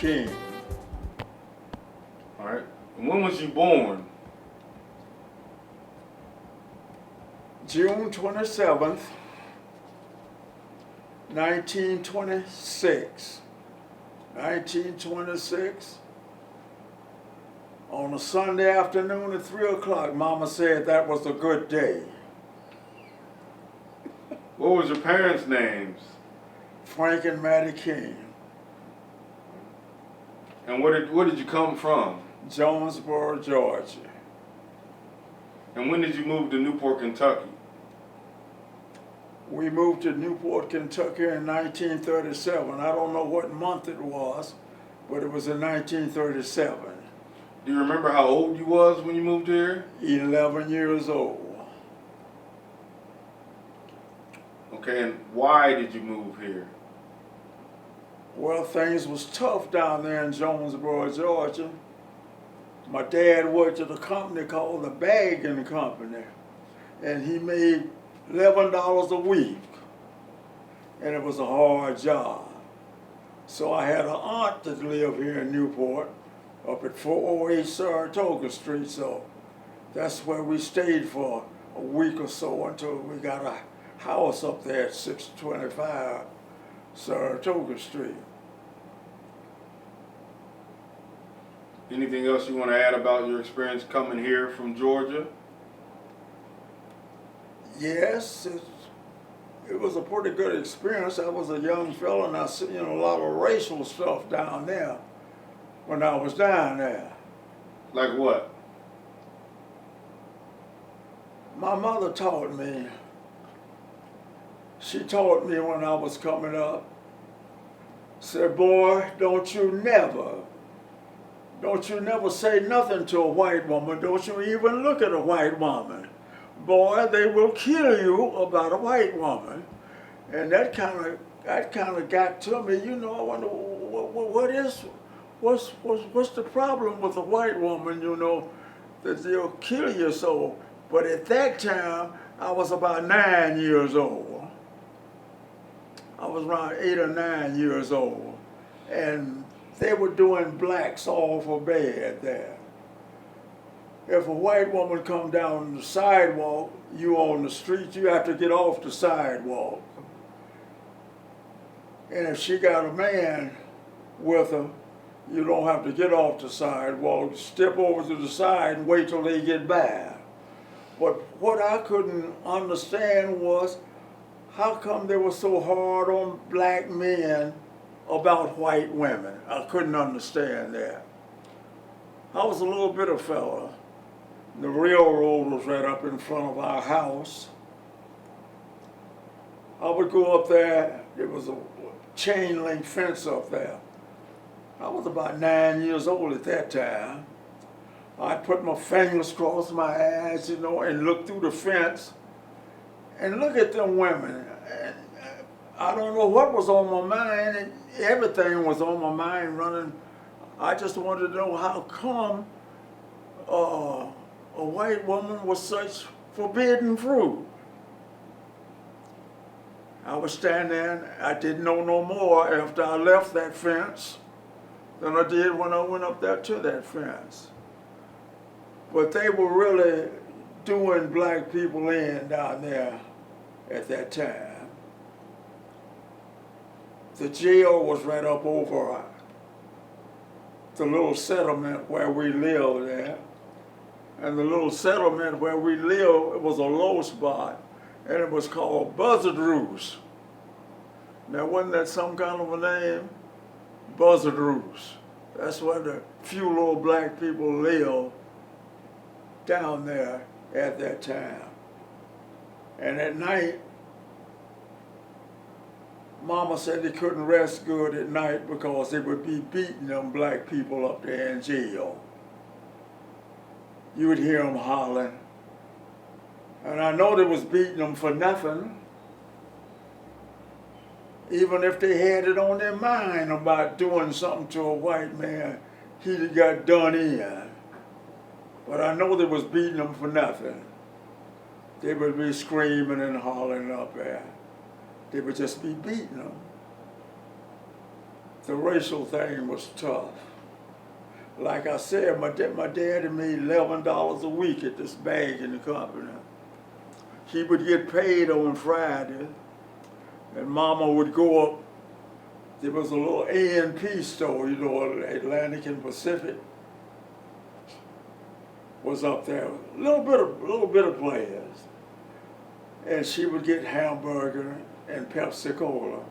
King. All right. And when was you born? June 27th, 1926. 1926. On a Sunday afternoon at 3 o'clock, Mama said that was a good day. What was your parents' names? Frank and Mattie King. And where did you come from? Jonesboro, Georgia. And when did you move to Newport, Kentucky? We moved to Newport, Kentucky in 1937. I don't know what month it was, but it was in 1937. Do you remember how old you was when you moved here? 11 years old. Okay, and why did you move here? Well, things was tough down there in Jonesboro, Georgia. My dad worked at a company called the Bagging Company, and he made $11 a week, and it was a hard job. So I had an aunt that lived here in Newport, up at 408 Saratoga Street, so that's where we stayed for a week or so until we got a house up there at 625 Saratoga Street. Anything else you want to add about your experience coming here from Georgia? Yes, it was a pretty good experience. I was a young fella and I seen a lot of racial stuff down there when I was down there. Like what? My mother taught me. She taught me when I was coming up, said, boy, don't you never say nothing to a white woman. Don't you even look at a white woman. Boy, they will kill you about a white woman. And that kind of got to me. You know, I wonder what's the problem with a white woman, you know, that they'll kill you so. But at that time, I was about 9 years old. I was around 8 or 9 years old. And they were doing blacks all for bad there. If a white woman come down the sidewalk, you on the street, you have to get off the sidewalk. And if she got a man with her, you don't have to get off the sidewalk. Step over to the side and wait till they get by. But what I couldn't understand was how come they were so hard on black men about white women. I couldn't understand that. I was a little bit of fella. The railroad was right up in front of our house. I would go up there, there was a chain link fence up there. I was about 9 years old at that time. I'd put my fingers across my eyes, you know, and look through the fence and look at them women. And I don't know what was on my mind, and everything was on my mind running. I just wanted to know how come a white woman was such forbidden fruit. I was standing there, I didn't know no more after I left that fence than I did when I went up there to that fence. But they were really doing black people in down there at that time. The jail was right up over the little settlement where we lived there. And the little settlement where we lived, it was a low spot, and it was called Buzzard Roost. Now, wasn't that some kind of a name? Buzzard Roost. That's where the few little black people lived down there at that time. And at night, Mama said they couldn't rest good at night because they would be beating them black people up there in jail. You would hear them hollering. And I know they was beating them for nothing. Even if they had it on their mind about doing something to a white man, he'd got done in. But I know they was beating them for nothing. They would be screaming and hollering up there. They would just be beating them. the racial thing was tough. Like I said, my daddy made $11 a week at this bag in the company. He would get paid on Friday, and Mama would go up. There was a little A&P store, you know, Atlantic and Pacific was up there. A little bit of players, and she would get hamburger and Pepsi Cola,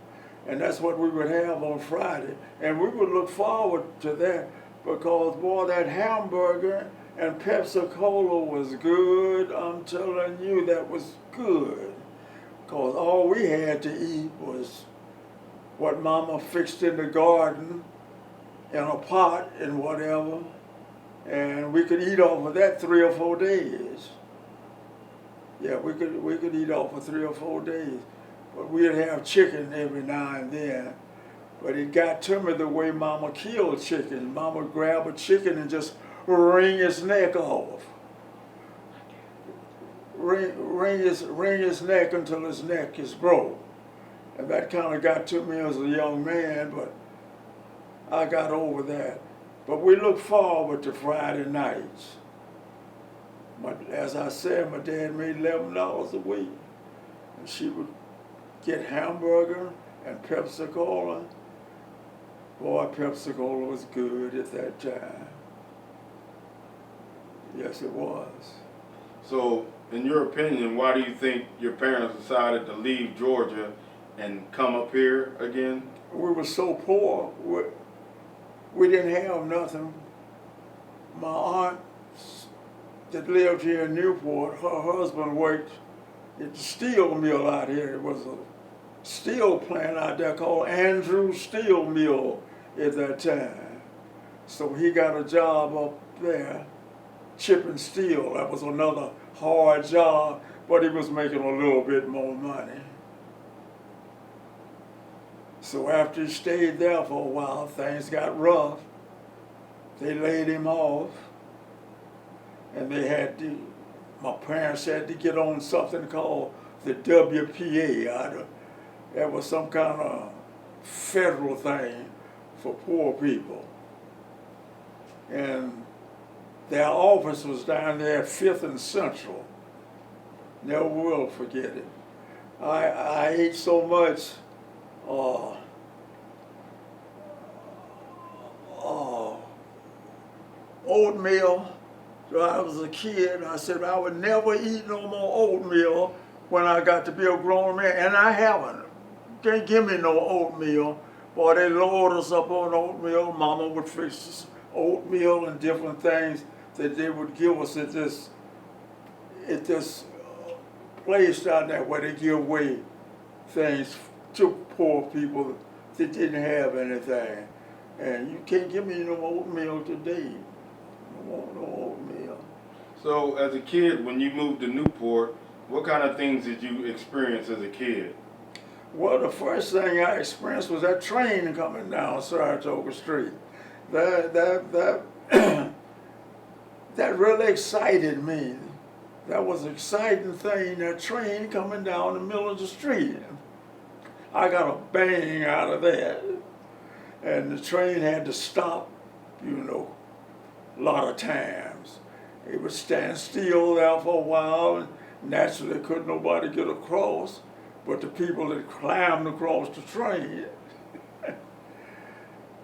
and that's what we would have on Friday, and we would look forward to that because boy, that hamburger and Pepsi Cola was good. I'm telling you, that was good, because all we had to eat was what Mama fixed in the garden in a pot and whatever, and we could eat off of that 3 or 4 days. Yeah, we could eat off for 3 or 4 days, but we'd have chicken every now and then. But it got to me the way Mama killed chicken. Mama would grab a chicken and just wring its neck off. Wring his neck until his neck is broke. And that kind of got to me as a young man, but I got over that. But we look forward to Friday nights. As I said, my dad made $11 a week. And she would get hamburger and Pepsi Cola. Boy, Pepsi Cola was good at that time. Yes, it was. So, in your opinion, why do you think your parents decided to leave Georgia and come up here again? We were so poor. We didn't have nothing. My aunt that lived here in Newport, her husband worked at the steel mill out here. It was a steel plant out there called Andrew Steel Mill at that time. So he got a job up there chipping steel. That was another hard job, but he was making a little bit more money. So after he stayed there for a while, things got rough. They laid him off, and my parents had to get on something called the WPA. That was some kind of federal thing for poor people. And their office was down there at 5th and Central. Never will forget it. I ate so much oatmeal. So I was a kid. I said I would never eat no more oatmeal when I got to be a grown man, and I haven't. Can't give me no oatmeal. Boy, they load us up on oatmeal. Mama would fix us oatmeal and different things that they would give us at this place down there where they give away things to poor people that didn't have anything. And you can't give me no oatmeal today. I don't want no oatmeal. So as a kid, when you moved to Newport, what kind of things did you experience as a kid? Well, the first thing I experienced was that train coming down Saratoga Street. That really excited me. That was an exciting thing, that train coming down the middle of the street. I got a bang out of that. And the train had to stop, a lot of times. It would stand still there for a while, and naturally couldn't nobody get across but the people that climbed across the train.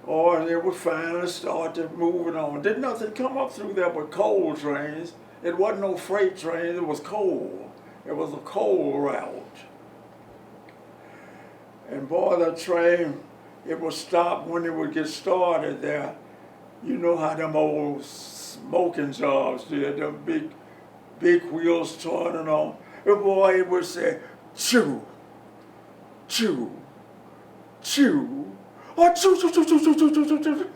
Or they would finally start to moving on. Did nothing come up through there but coal trains. It wasn't no freight train, it was coal. It was a coal route. And boy, that train, it would stop when it would get started there. You know how them old smoking jobs did, them big wheels turning on. And boy, it would say, chew, chew, chew. Oh, chew, chew, chew, chew, chew, chew, chew, chew.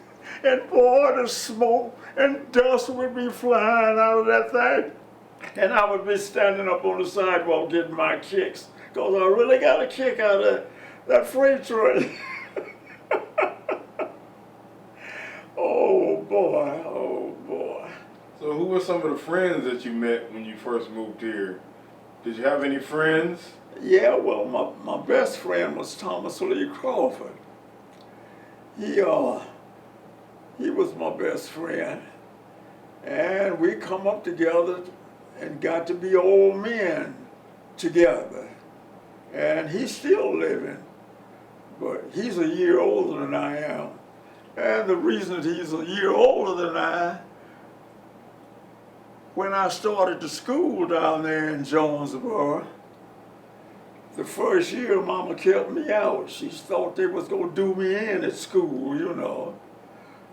And boy, the smoke and dust would be flying out of that thing. And I would be standing up on the sidewalk getting my kicks, because I really got a kick out of that freight train. Oh boy, oh boy. So who were some of the friends that you met when you first moved here? Did you have any friends? Yeah, well, my best friend was Thomas Lee Crawford. he he was my best friend, and we come up together and got to be old men together. And he's still living, but he's a year older than I am. And the reason he's a year older than I, when I started the school down there in Jonesboro, the first year Mama kept me out. She thought they was gonna do me in at school, you know.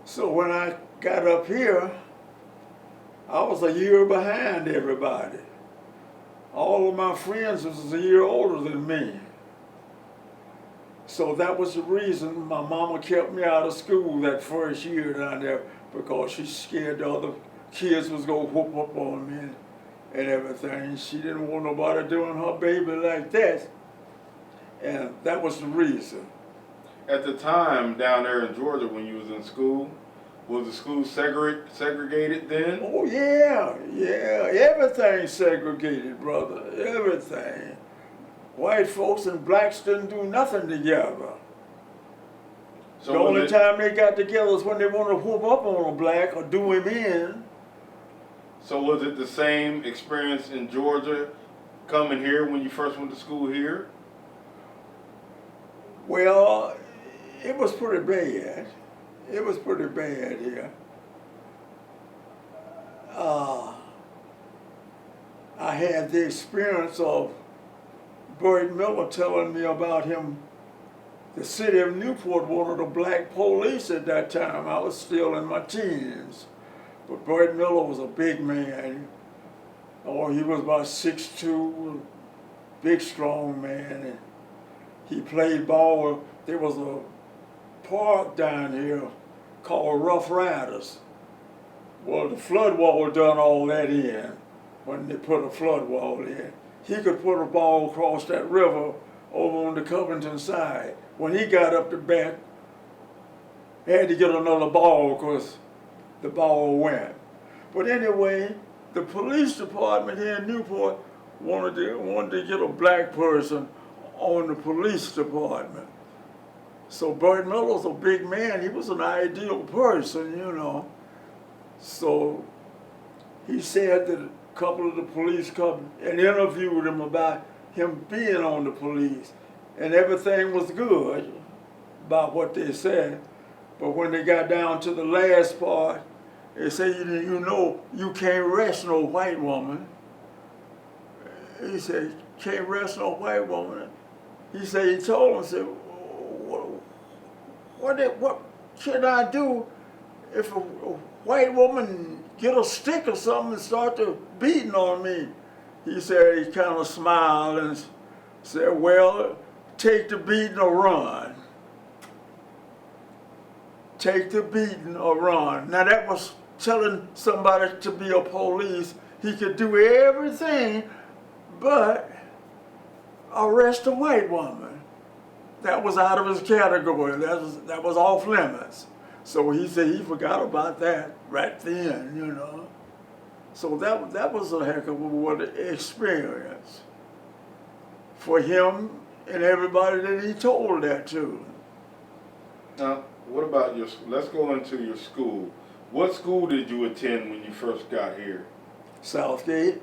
So when I got up here, I was a year behind everybody. All of my friends was a year older than me. So that was the reason my mama kept me out of school that first year down there, because she scared the other kids was gonna whoop up on me and everything. She didn't want nobody doing her baby like that. And that was the reason. At the time down there in Georgia when you was in school, was the school segregated then? Oh yeah, yeah, everything segregated, brother, everything. White folks and blacks didn't do nothing together. So the only time they got together is when they want to whoop up on a black or do him in. So was it the same experience in Georgia coming here when you first went to school here? Well, it was pretty bad. It was pretty bad here. I had the experience of Burt Miller telling me about him. The city of Newport wanted a black police at that time. I was still in my teens. But Burt Miller was a big man. Oh, he was about 6'2", big, strong man. And he played ball. There was a park down here called Rough Riders. Well, the flood wall done all that in when they put a flood wall in. He could put a ball across that river over on the Covington side. When he got up to bat, he had to get another ball because the ball went. But anyway, the police department here in Newport wanted to get a black person on the police department. So Burt Miller's a big man. He was an ideal person, you know. So he said that a couple of the police come and interviewed him about him being on the police. And everything was good about what they said. But when they got down to the last part, they said, you know, you can't arrest no white woman. He said, can't arrest no white woman. He said, he told him, said, what should I do if a white woman get a stick or something and start to beating on me? He said, he kind of smiled and said, well, take the beating or run. Take the beating or run. Now that was telling somebody to be a police. He could do everything but arrest a white woman. That was out of his category. That was off limits. So he said he forgot about that right then, you know. So that was a heck of an experience for him and everybody that he told that to. Now, what about let's go into your school. What school did you attend when you first got here? Southgate.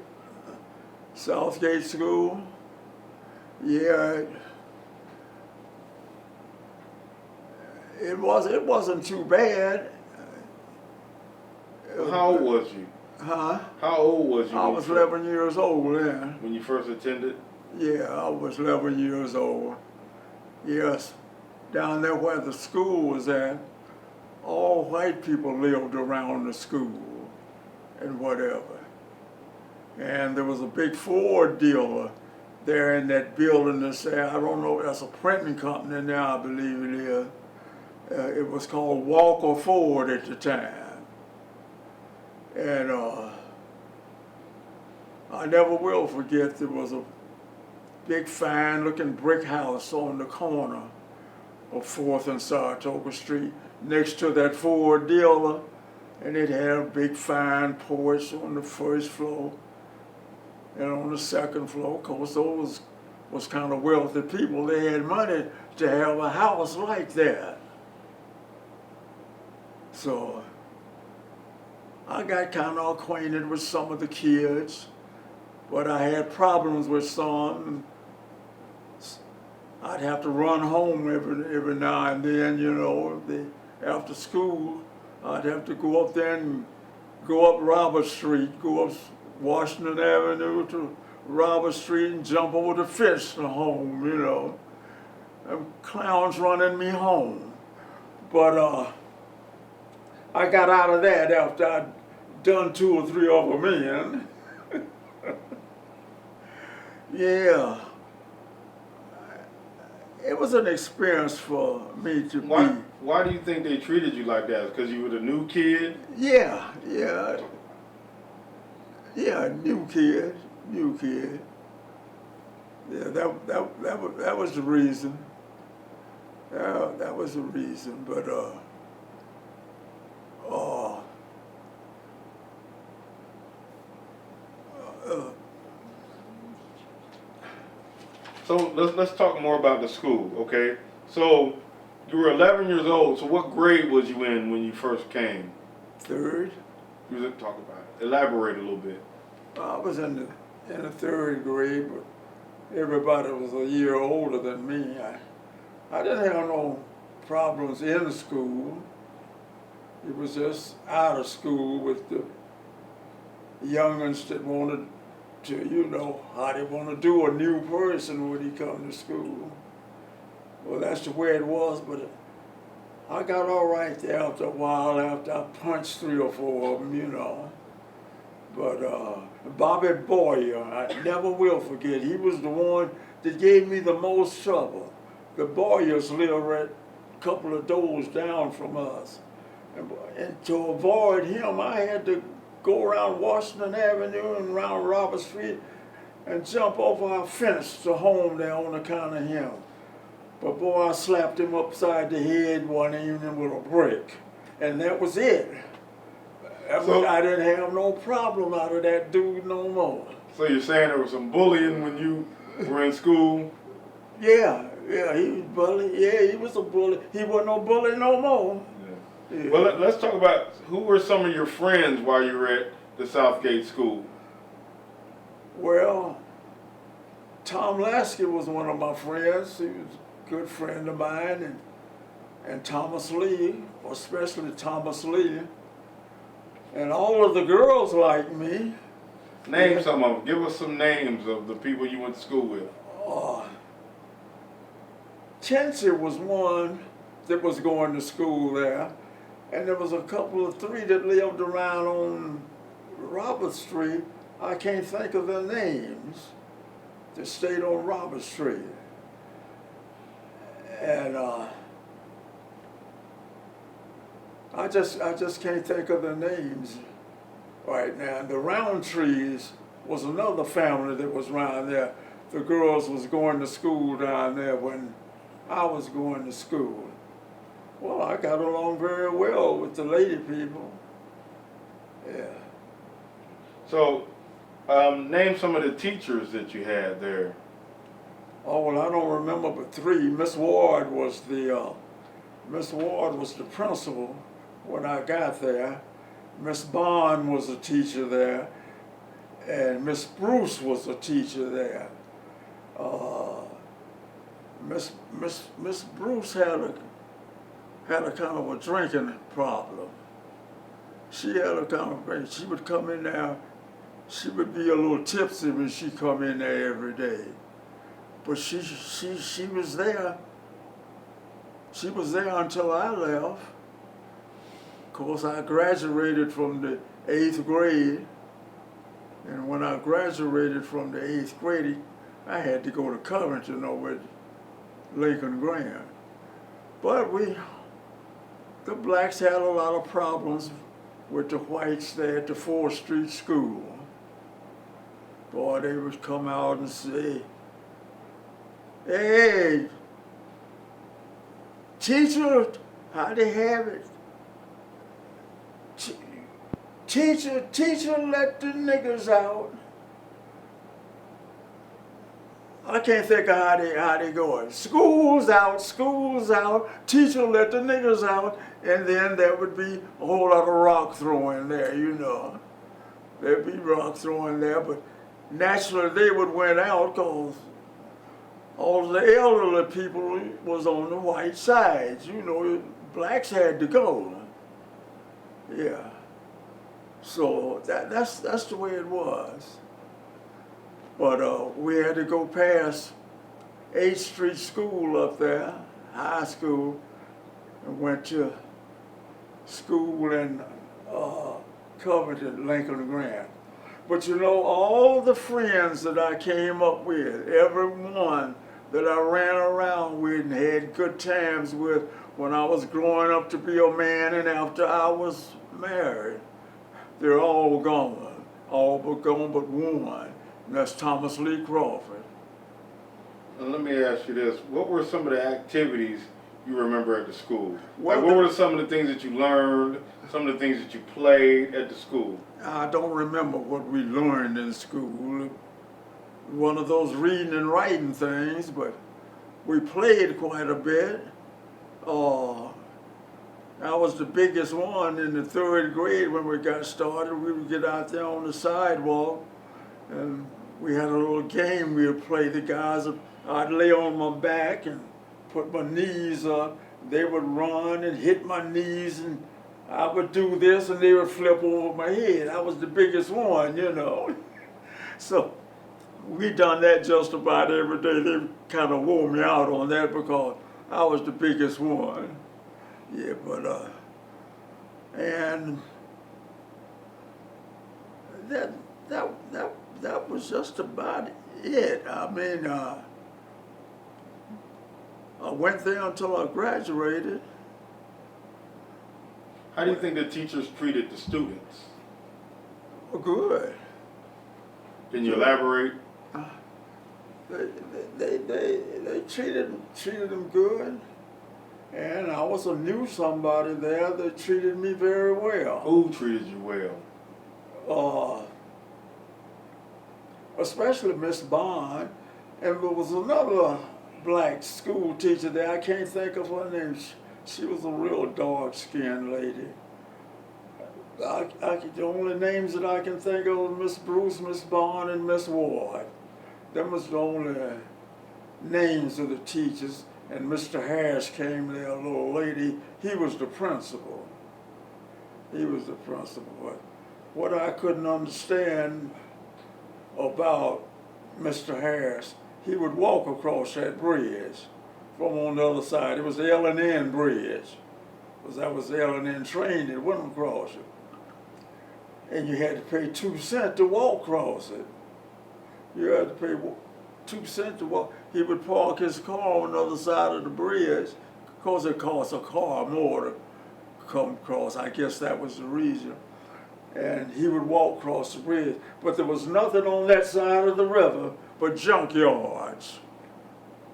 Southgate School. Yeah. It wasn't too bad. How old was you? Huh? How old was you? I was 11 years old then. When you first attended? Yeah, I was 11 years old. Yes. Down there where the school was at, all white people lived around the school and whatever. And there was a big Ford dealer there in that building that said, I don't know, that's a printing company now, I believe it is. It was called Walker Ford at the time. And I never will forget, there was a big fine looking brick house on the corner of 4th and Saratoga Street next to that Ford dealer. And it had a big fine porch on the first floor. And on the second floor, of course, those was kind of wealthy people. They had money to have a house like that. So I got kind of acquainted with some of the kids, but I had problems with some. I'd have to run home every now and then, you know, after school. I'd have to go up there and go up Robert Street, go up Washington Avenue to Robert Street and jump over the fence to home, you know. And clowns running me home. But I got out of that after I'd done 2 or 3 of them in. Yeah. It was an experience for me to be. Why do you think they treated you like that? Because you were the new kid? Yeah, new kid. Yeah, that was the reason. That was the reason, but So let's talk more about the school, okay? So you were 11 years old. So what grade was you in when you first came? 3rd. You was talk about it. Elaborate a little bit. I was in the 3rd grade, but everybody was a year older than me. I didn't have no problems in school. It was just out of school with the youngins that wanted to, you know, how they want to do a new person when he come to school. Well, that's the way it was, but I got all right there after a while, after I punched 3 or 4 of them, you know. But Bobby Boyer, I never will forget, he was the one that gave me the most trouble. The Boyers lived right a couple of doors down from us. And to avoid him, I had to go around Washington Avenue and around Robert Street and jump over our fence to home there on account of him. But boy, I slapped him upside the head one evening with a brick. And that was it. I didn't have no problem out of that dude no more. So you're saying there was some bullying when you were in school? Yeah, he was bully. Yeah, he was a bully. He wasn't no bully no more. Yeah. Well, let's talk about who were some of your friends while you were at the Southgate school. Well, Tom Lasky was one of my friends. He was a good friend of mine, and Thomas Lee, especially Thomas Lee. And all of the girls liked me. Name some of them. Give us some names of the people you went to school with. Chensey was one that was going to school there. And there was a couple of 3 that lived around on Robert Street. I can't think of their names. That stayed on Robert Street. And I just can't think of their names right now. The Roundtrees was another family that was around there. The girls was going to school down there when I was going to school. Well, I got along very well with the lady people. Yeah. So, name some of the teachers that you had there. Oh, well, I don't remember but 3. Miss Ward was the principal when I got there. Miss Bond was a teacher there, and Miss Bruce was a teacher there. Miss Bruce had a kind of a drinking problem. She had a kind of, she would come in there, she would be a little tipsy when she come in there every day. But she was there. She was there until I left. Of course, I graduated from the 8th grade. And when I graduated from the 8th grade, I had to go to Covington over at Lincoln Grand. But the blacks had a lot of problems with the whites there at the 4th Street School. Boy, they would come out and say, "Hey, teacher, how they have it? Teacher, let the niggers out." I can't think of how they go. School's out, teacher let the niggers out. And then there would be a whole lot of rock throwing there, you know. There'd be rock throwing there, but naturally they would win out because all the elderly people was on the white side. You know, blacks had to go. Yeah. So that's the way it was. But we had to go past 8th Street School up there, high school, and went to school in Covington, Lincoln Grant. But you know, all the friends that I came up with, everyone that I ran around with and had good times with when I was growing up to be a man and after I was married, they're all gone. All but gone but one. And that's Thomas Lee Crawford. And let me ask you this. What were some of the activities you remember at the school? Well, like, what were some of the things that you learned, some of the things that you played at the school? I don't remember what we learned in school. One of those reading and writing things, but we played quite a bit. I was the biggest one in the 3rd grade when we got started. We would get out there on the sidewalk and we had a little game we would play. The guys, I'd lay on my back and put my knees up. They would run and hit my knees and I would do this and they would flip over my head. I was the biggest one, you know. So we done that just about every day. They kind of wore me out on that because I was the biggest one. Yeah, but and that was just about it. I mean, I went there until I graduated. How do you think the teachers treated the students? Good. Can you elaborate? They treated them good, and I was a new somebody there that treated me very well. Who treated you well? Especially Miss Bond, and there was another black school teacher there. I can't think of her name. She was a real dark-skinned lady. The only names that I can think of are Miss Bruce, Miss Bond, and Miss Ward. Them was the only names of the teachers. And Mr. Harris came there, a little lady. He was the principal. He was the principal. But what I couldn't understand about Mr. Harris, he would walk across that bridge from on the other side. It was the L&N bridge, because that was the L&N train that went across it. And you had to pay 2 cents to walk across it. You had to pay 2 cents to walk. He would park his car on the other side of the bridge, because it cost a car more to come across. I guess that was the reason. And he would walk across the bridge. But there was nothing on that side of the river but junkyards.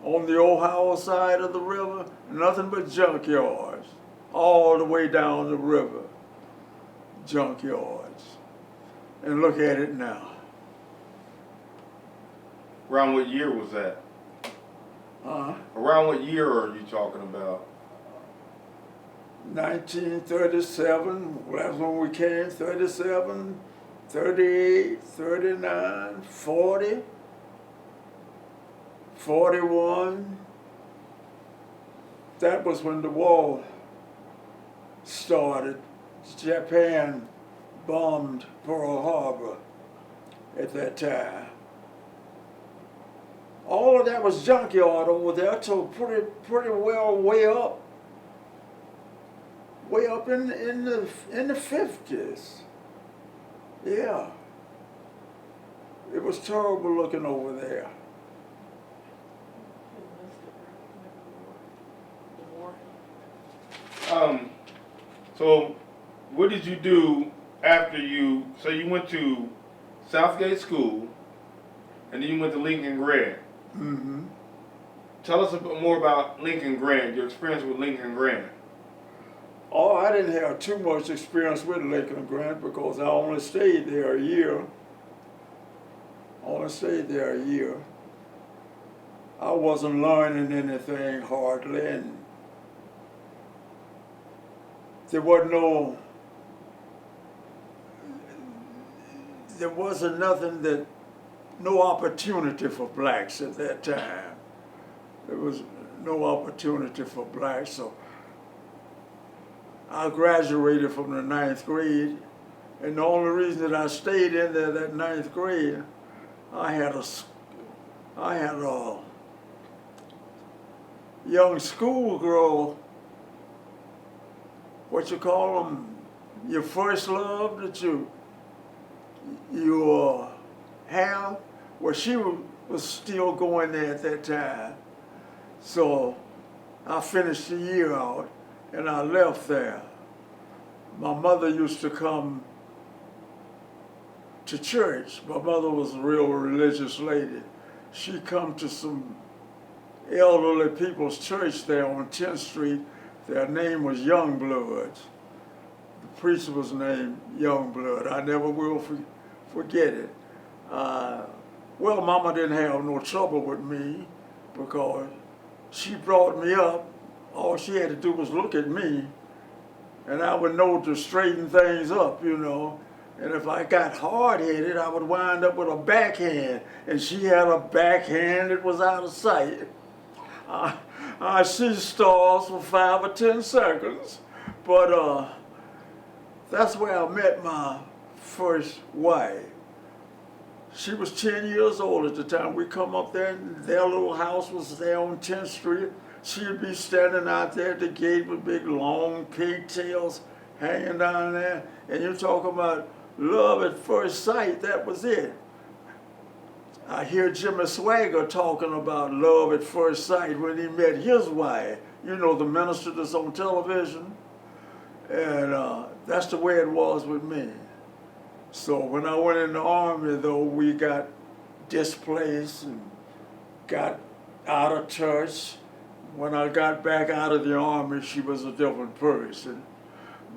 On the Ohio side of the river, nothing but junkyards. All the way down the river, junkyards. And look at it now. Around what year was that? Around what year are you talking about? 1937, that's when we came, 37, 38, 39, 40, 41. That was when the war started. Japan bombed Pearl Harbor at that time. All of that was junkyard over there till pretty well way up in the 50s. Yeah. It was terrible looking over there. So what did you do after so you went to Southgate School and then you went to Lincoln Grant. Mm-hmm. Tell us a bit more about Lincoln Grant, your experience with Lincoln Grant. Oh, I didn't have too much experience with Lincoln Grant because I only stayed there a year. I wasn't learning anything hardly, and there wasn't no, there wasn't nothing that, no opportunity for blacks at that time. There was no opportunity for blacks, so I graduated from the 9th grade, and the only reason that I stayed in there that 9th grade, I had a young schoolgirl, what you call them, your first love that you have. Well, she was still going there at that time. So I finished the year out and I left there. My mother used to come to church. My mother was a real religious lady. She come to some elderly people's church there on 10th Street. Their name was Youngbloods. The preacher was named Youngblood. I never will forget it. Well, Mama didn't have no trouble with me because she brought me up. All she had to do was look at me, and I would know to straighten things up, you know. And if I got hard-headed, I would wind up with a backhand, and she had a backhand that was out of sight. I see stars for 5 or 10 seconds, but that's where I met my first wife. She was 10 years old at the time. We come up there, and their little house was there on 10th Street. She'd be standing out there at the gate with big, long pigtails hanging down there. And you're talking about love at first sight, that was it. I hear Jimmy Swagger talking about love at first sight when he met his wife. You know, the minister that's on television. And that's the way it was with me. So when I went in the Army, though, we got displaced and got out of touch. When I got back out of the Army, she was a different person.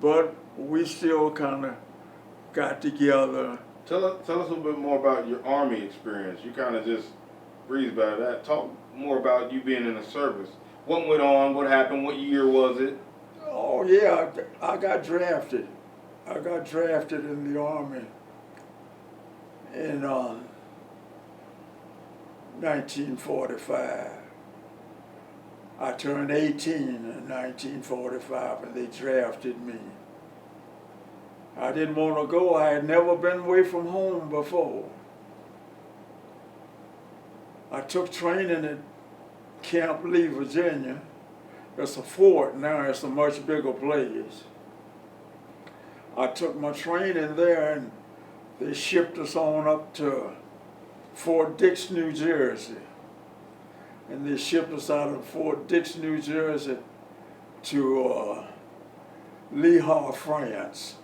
But we still kind of got together. Tell us a little bit more about your Army experience. You kind of just breezed by that. Talk more about you being in the service. What went on? What happened? What year was it? Oh, yeah, I got drafted. I got drafted in the Army in 1945. I turned 18 in 1945 and they drafted me. I didn't want to go. I had never been away from home before. I took training at Camp Lee, Virginia. It's a fort now, it's a much bigger place. I took my training there and they shipped us on up to Fort Dix, New Jersey. And they shipped us out of Fort Dix, New Jersey to Lehigh, France.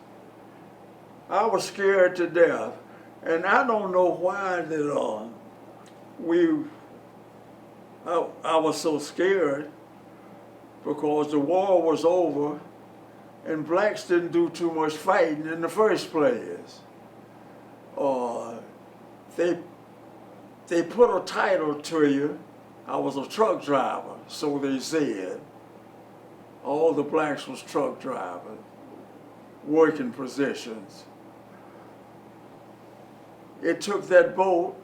I was scared to death, and I don't know why that I was so scared, because the war was over and blacks didn't do too much fighting in the first place. They put a title to you. I was a truck driver, so they said. All the blacks was truck drivers, working positions. It took that boat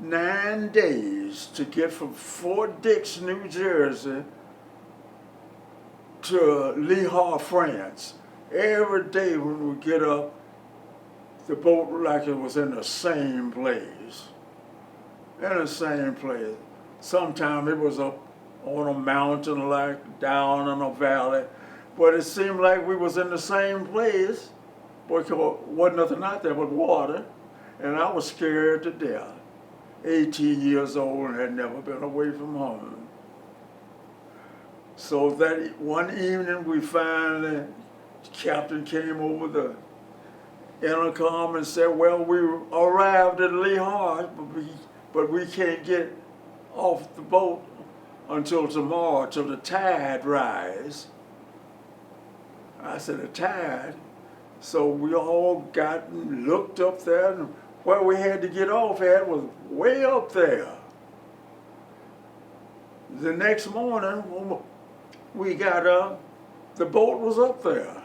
9 days to get from Fort Dix, New Jersey to Lehigh, France. Every day when we get up, the boat looked like it was in the same place. In the same place. Sometimes it was up on a mountain, like down in a valley, but it seemed like we was in the same place because wasn't nothing out there but water, and I was scared to death. 18 years old and had never been away from home. So that one evening we finally, the captain came over the intercom and said, well, we arrived at Lehigh, but we can't get off the boat until tomorrow, till the tide rise. I said, the tide? So we all got and looked up there, and where we had to get off at was way up there. The next morning, when we got up, the boat was up there.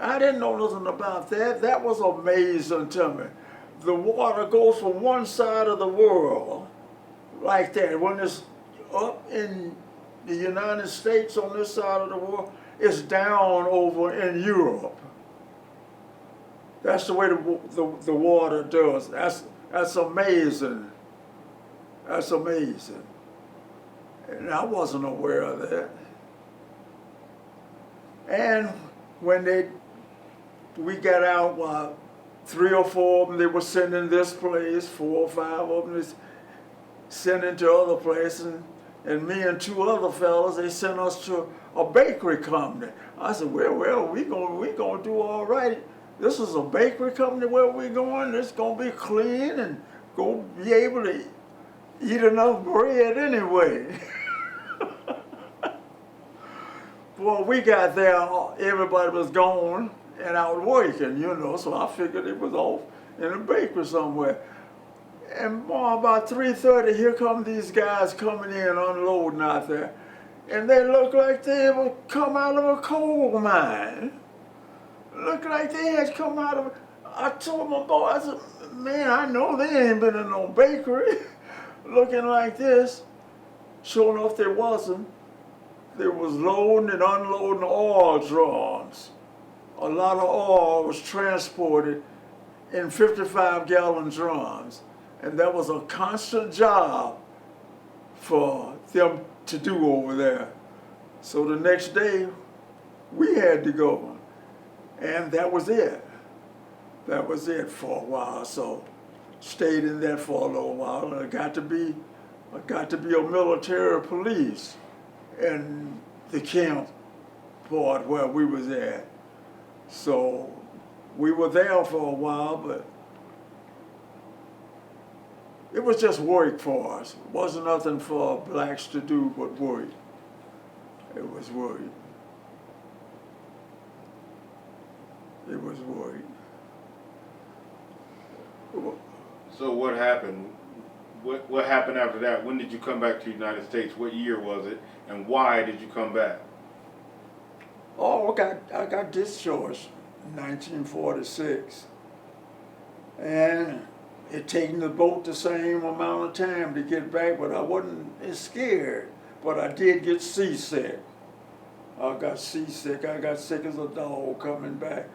I didn't know nothing about that. That was amazing to me. The water goes from one side of the world like that. When it's up in the United States on this side of the world, it's down over in Europe. That's the way the water does. That's amazing. That's amazing. And I wasn't aware of that. And when we got out, 3 or 4 of them, they were sending this place, 4 or 5 of them, sending to other places. And me and 2 other fellas, they sent us to a bakery company. I said, well, we gonna do all right. This is a bakery company where we going. It's gonna be clean and gonna be able to eat enough bread anyway. Well, we got there, everybody was gone and out working, so I figured it was off in a bakery somewhere. And about 3:30, here come these guys coming in, unloading out there. And they look like they would come out of a coal mine. Look like they had come out of, I told my boy, I said, man, I know they ain't been in no bakery looking like this. Sure enough, they wasn't. They was loading and unloading oil drums. A lot of oil was transported in 55-gallon drums. And that was a constant job for them to do over there. So the next day, we had to go. And that was it. That was it for a while. So stayed in that for a little while. And I got to be a military police in the camp part where we was at. So we were there for a while, but it was just work for us. It wasn't nothing for blacks to do but work. It was work. It was work. So what happened? What happened after that? When did you come back to the United States? What year was it? And why did you come back? Oh, I got discharged in 1946. And it taken the boat the same amount of time to get back, but I wasn't as scared. But I did get seasick. I got seasick. I got sick as a dog coming back.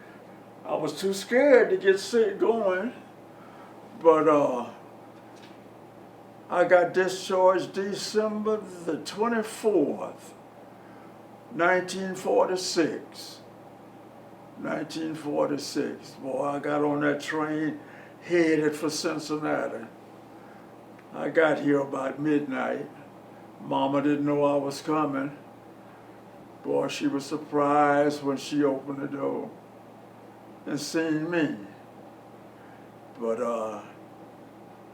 I was too scared to get sick going. But I got discharged December the 24th, 1946. 1946. Boy, I got on that train headed for Cincinnati. I got here about midnight. Mama didn't know I was coming. Boy, she was surprised when she opened the door and seen me. But,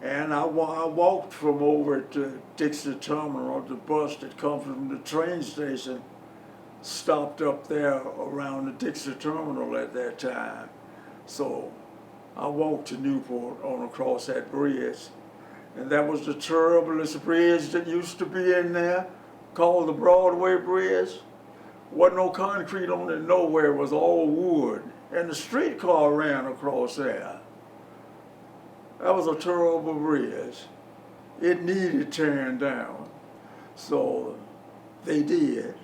and I walked from over to Dixie Terminal. The bus that comes from the train station stopped up there around the Dixie Terminal at that time. So I walked to Newport on across that bridge. And that was the terriblest bridge that used to be in there, called the Broadway Bridge. Wasn't no concrete on it nowhere, it was all wood. And the streetcar ran across there. That was a terrible bridge. It needed tearing down. So they did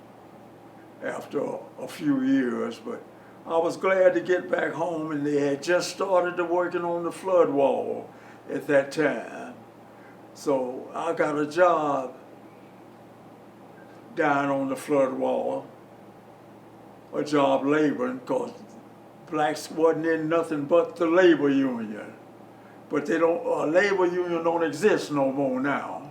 after a few years, but I was glad to get back home, and they had just started working on the flood wall at that time. So I got a job down on the flood wall, a job laboring, because blacks wasn't in nothing but the labor union. But they don't, labor union don't exist no more now.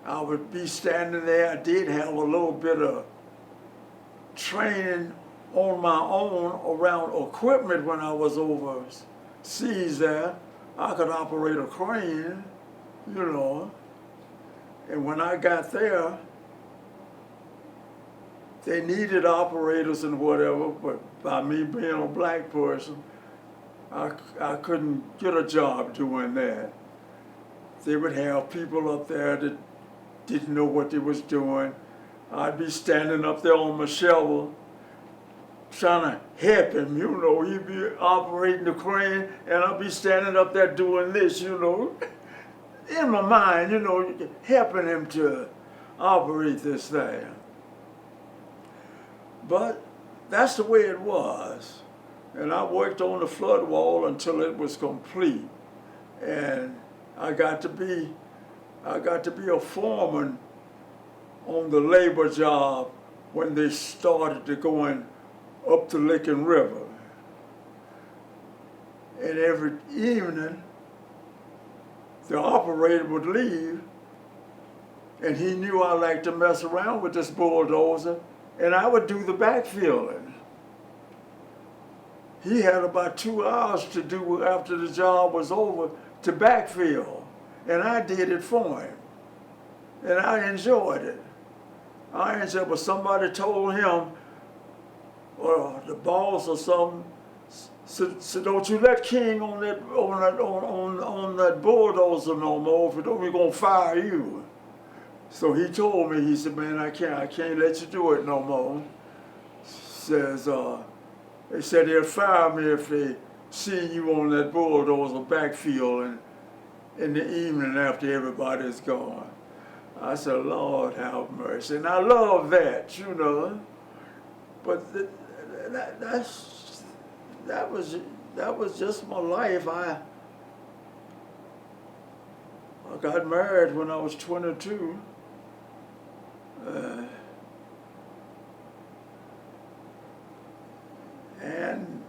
I would be standing there. I did have a little bit of training on my own around equipment when I was overseas there. I could operate a crane, And when I got there, they needed operators and whatever, but by me being a black person, I couldn't get a job doing that. They would have people up there that didn't know what they was doing. I'd be standing up there on my shovel trying to help him, you know. He'd be operating the crane, and I'd be standing up there doing this, you know, in my mind, you know, helping him to operate this thing. But that's the way it was. And I worked on the flood wall until it was complete. And I got to be a foreman on the labor job when they started to going up the Licking River. And every evening, the operator would leave, and he knew I liked to mess around with this bulldozer, and I would do the backfilling. He had about 2 hours to do after the job was over to backfill, and I did it for him, and I enjoyed it. I enjoyed it, but somebody told him, or the boss or something, so don't you let King on that bulldozer no more, if you don't, we're gonna fire you. So he told me, he said, man, I can't let you do it no more. Says, they said they'll fire me if they see you on that bulldozer backfield in the evening after everybody's gone. I said, Lord have mercy. And I love that, you know. But that was just my life. I got married when I was 22. And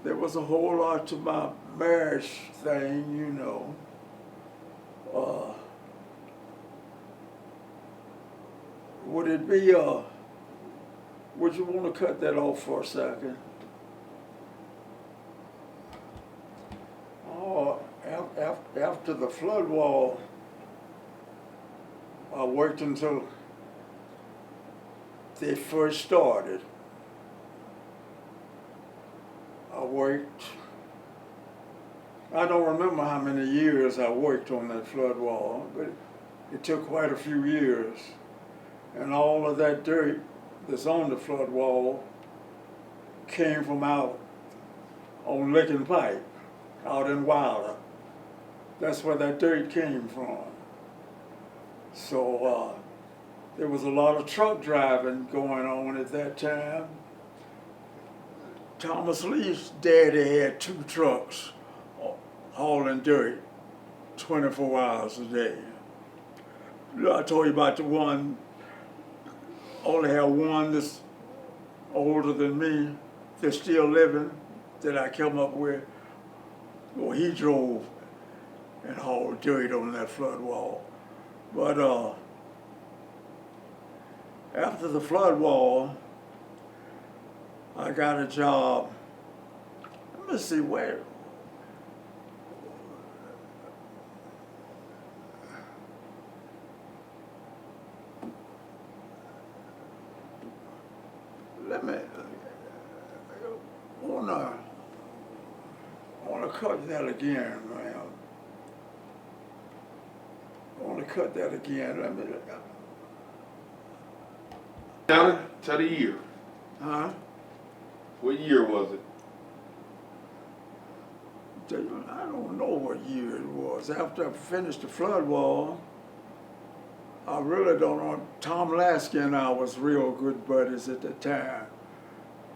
there was a whole lot to my marriage thing, you know. Would it be, would you want to cut that off for a second? Oh, after the flood wall, I worked until they first started. I worked, I don't remember how many years I worked on that flood wall, but it took quite a few years. And all of that dirt that's on the flood wall came from out on Licking Pipe, out in Wilder. That's where that dirt came from. So there was a lot of truck driving going on at that time. Thomas Lee's daddy had 2 trucks hauling dirt 24 hours a day. I told you about the one, only had one that's older than me, that's still living, that I came up with. Well, he drove and hauled dirt on that flood wall. But after the flood wall, I got a job. Let me see where. Let me. I wanna cut that again, man. I wanna cut that again. Let me. Tell the year. Huh? What year was it? I don't know what year it was. After I finished the flood wall, I really don't know. Tom Lasky and I was real good buddies at the time.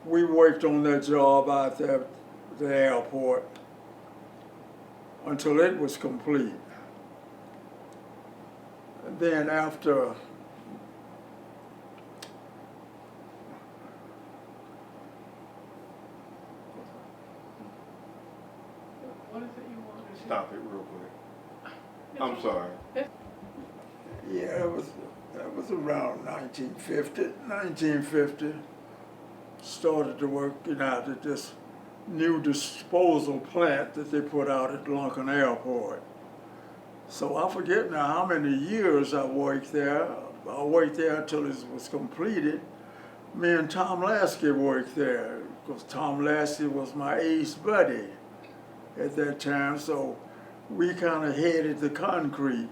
We worked on that job out there at the airport until it was complete. And then after What is it you want to Stop it real quick. I'm sorry. yeah, that was around 1950. Started to work out at this new disposal plant that they put out at Lunken Airport. So I forget now how many years I worked there. I worked there until it was completed. Me and Tom Lasky worked there because Tom Lasky was my ace buddy at that time. So we kind of headed the concrete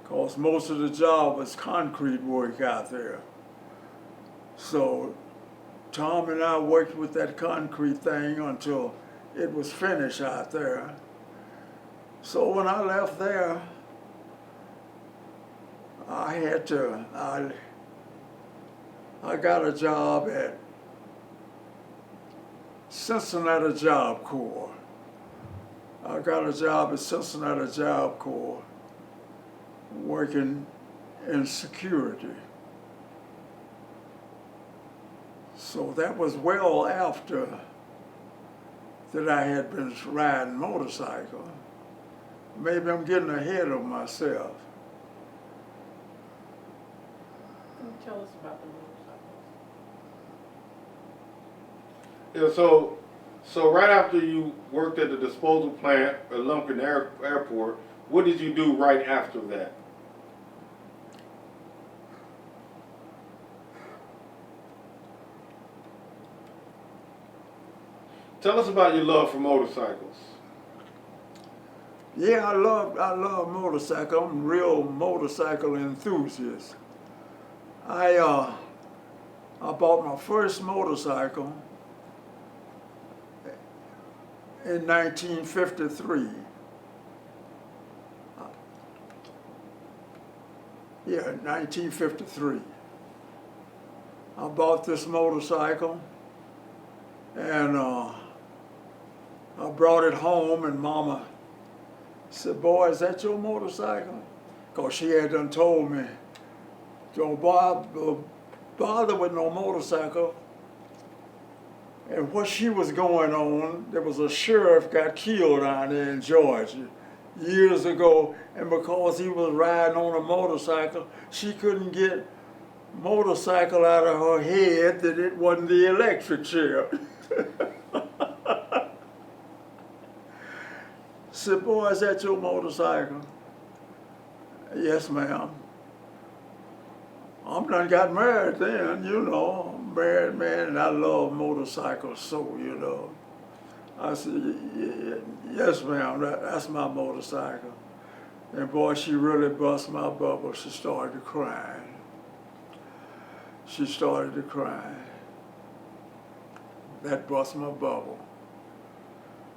because most of the job was concrete work out there. So Tom and I worked with that concrete thing until it was finished out there. So when I left there, I got a job at Cincinnati Job Corps. I got a job at Cincinnati Job Corps working in security. So that was well after that I had been riding motorcycle. Maybe I'm getting ahead of myself. Tell us about the motorcycles. Yeah, so right after you worked at the disposal plant at Lumpkin Airport, what did you do right after that? Tell us about your love for motorcycles. Yeah, I love motorcycle. I'm a real motorcycle enthusiast. I bought my first motorcycle in 1953. Yeah, 1953. I bought this motorcycle and I brought it home, and Mama said, "Boy, is that your motorcycle?" Because she had done told me, "Don't bother with no motorcycle." And what she was going on, there was a sheriff got killed down there in Georgia years ago, and because he was riding on a motorcycle, she couldn't get motorcycle out of her head that it wasn't the electric chair. Said, "Boy, is that your motorcycle?" "Yes, ma'am." I'm done got married then, you know. I'm a married man, and I love motorcycles so, you know. I said, "Yes, ma'am, that's my motorcycle." And boy, she really bust my bubble. She started crying. She started to cry. That bust my bubble.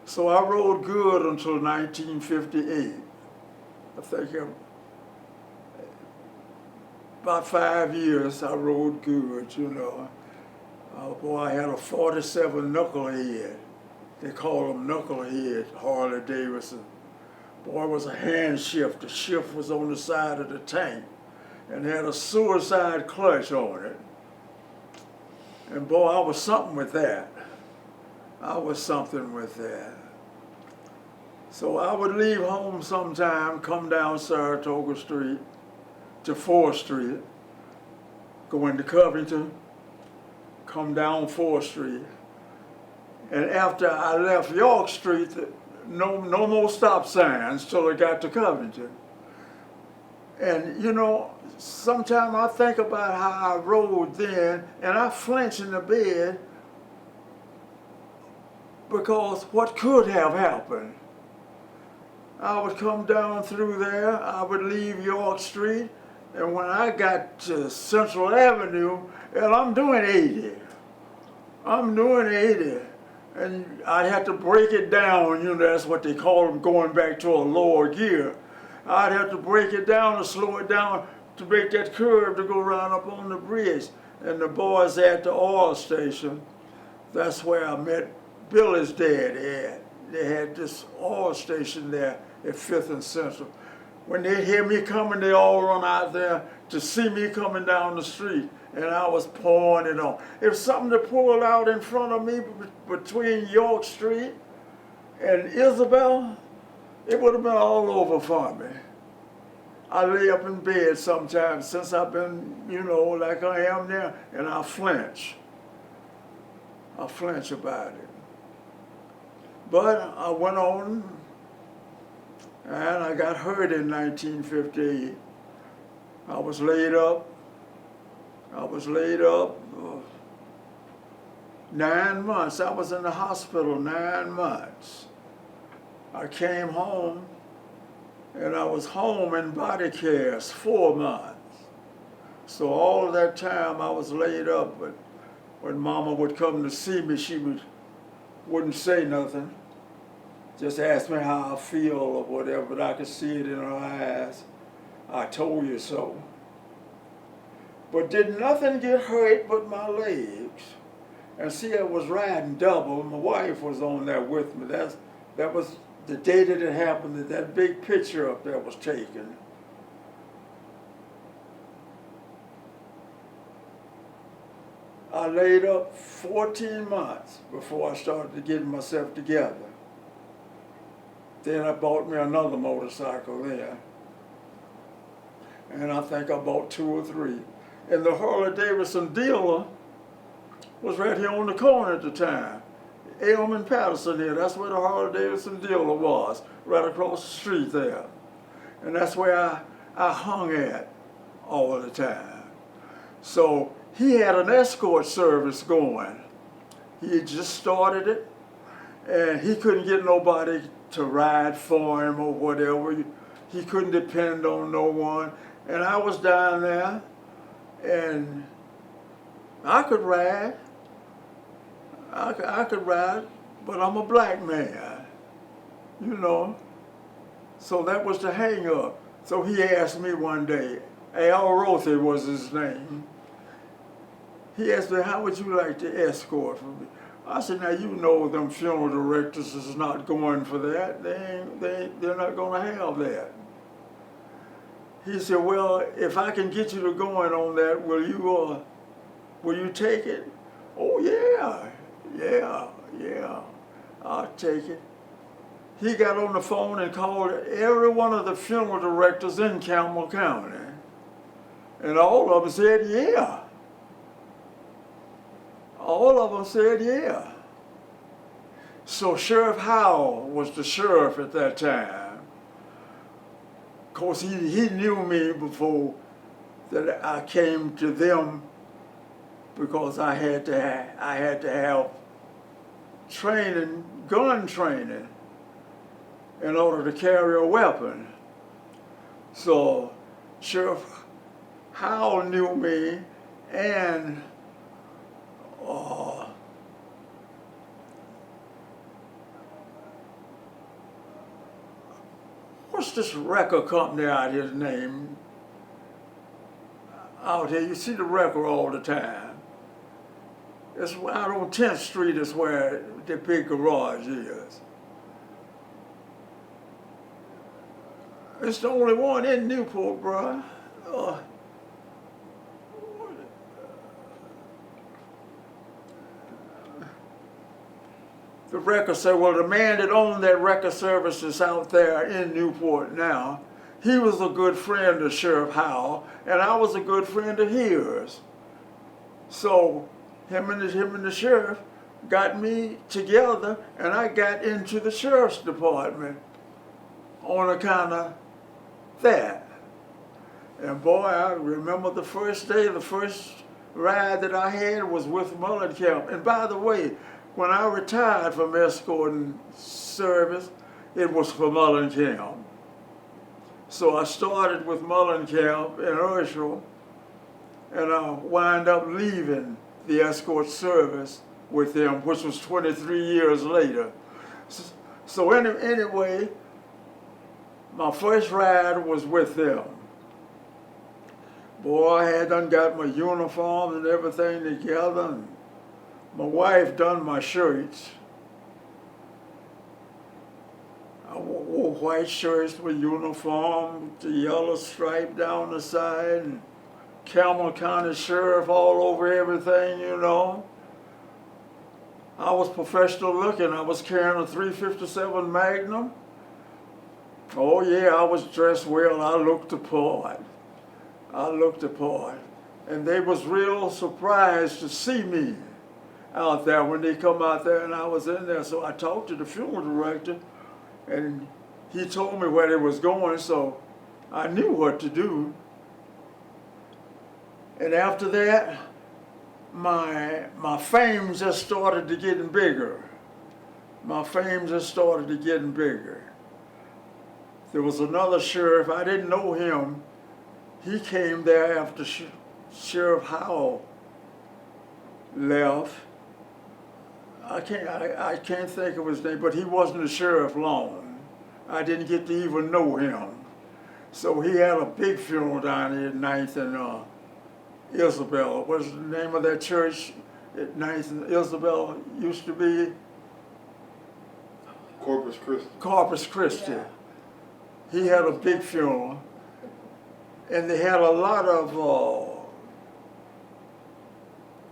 So I rode good until 1958. I think about 5 years I rode good, you know. Boy, I had a 47 knucklehead. They call them knucklehead, Harley Davidson. Boy, it was a hand shift. The shift was on the side of the tank and had a suicide clutch on it. And boy, I was something with that. I was something with that. So I would leave home sometime, come down Saratoga Street to 4th Street, go into Covington, come down 4th Street. And after I left York Street, no more stop signs till I got to Covington. And you know, sometimes I think about how I rode then, and I flinch in the bed because what could have happened? I would come down through there, I would leave York Street, and when I got to Central Avenue, and I'm doing 80. I'm doing 80. And I had to break it down, you know, that's what they call them, going back to a lower gear. I'd have to break it down and slow it down to make that curve to go around up on the bridge. And the boys at the oil station, that's where I met Billy's dad at. They had this oil station there at 5th and Central. When they hear me coming, they all run out there to see me coming down the street, and I was pouring it on. If something to pull out in front of me between York Street and Isabel, it would have been all over for me. I lay up in bed sometimes since I've been, you know, like I am now, and I flinch. I flinch about it. But I went on, and I got hurt in 1958. I was laid up 9 months. I was in the hospital 9 months. I came home, and I was home in body casts 4 months. So all of that time I was laid up, but when Mama would come to see me, wouldn't say nothing. Just ask me how I feel or whatever, but I could see it in her eyes. I told you so. But did nothing get hurt but my legs. And see, I was riding double. My wife was on there with me. That was the day that it happened, that big picture up there was taken. I laid up 14 months before I started getting myself together. Then I bought me another motorcycle there. And I think I bought 2 or 3. And the Harley-Davidson dealer was right here on the corner at the time. Elm and Patterson here, that's where the Harley-Davidson dealer was, right across the street there. And that's where I hung at all the time. So he had an escort service going. He had just started it, and he couldn't get nobody to ride for him or whatever. He couldn't depend on no one. And I was down there, and I could ride. I could ride, but I'm a black man, you know. So that was the hang up. So he asked me one day, Al Rothy was his name. He asked me, how would you like to escort for me? I said, now you know them funeral directors is not going for that. They're not going to have that. He said, well, if I can get you to going on that, will you take it? Oh yeah, I'll take it. He got on the phone and called every one of the funeral directors in Campbell County. And all of them said, yeah. All of them said, yeah. So Sheriff Howell was the sheriff at that time. Of course, he knew me before that I came to them, because I had to have training, gun training, in order to carry a weapon. So Sheriff Howell knew me, and what's this record company out here's name? Out here, you see the record all the time. It's out on 10th Street is where the big garage is. It's the only one in Newport, bruh. The record said, well, the man that owned that record service is out there in Newport now. He was a good friend of Sheriff Howell, and I was a good friend of his. So him and the sheriff got me together, and I got into the sheriff's department on account of that. And boy, I remember the first day, the first ride that I had was with Mullencamp. And by the way, when I retired from escorting service, it was for Mullencamp. So I started with Mullencamp in Herschel, and I wound up leaving the escort service with them, which was 23 years later. So anyway, my first ride was with them. Boy, I had done got my uniform and everything together, and my wife done my shirts. I wore white shirts with uniform, the yellow stripe down the side, and Campbell County Sheriff all over everything, you know. I was professional looking. I was carrying a .357 Magnum. Oh yeah, I was dressed well. I looked the part. And they was real surprised to see me out there when they come out there, and I was in there. So I talked to the funeral director, and he told me where they was going, so I knew what to do. And after that, my fame just started to getting bigger. There was another sheriff, I didn't know him. He came there after Sheriff Howell left. I can't think of his name, but he wasn't the sheriff long. I didn't get to even know him. So he had a big funeral down here at 9th and Isabel. What's the name of that church at 9th and Isabel used to be? Corpus Christi. Corpus Christi. Yeah. He had a big funeral. And they had a lot of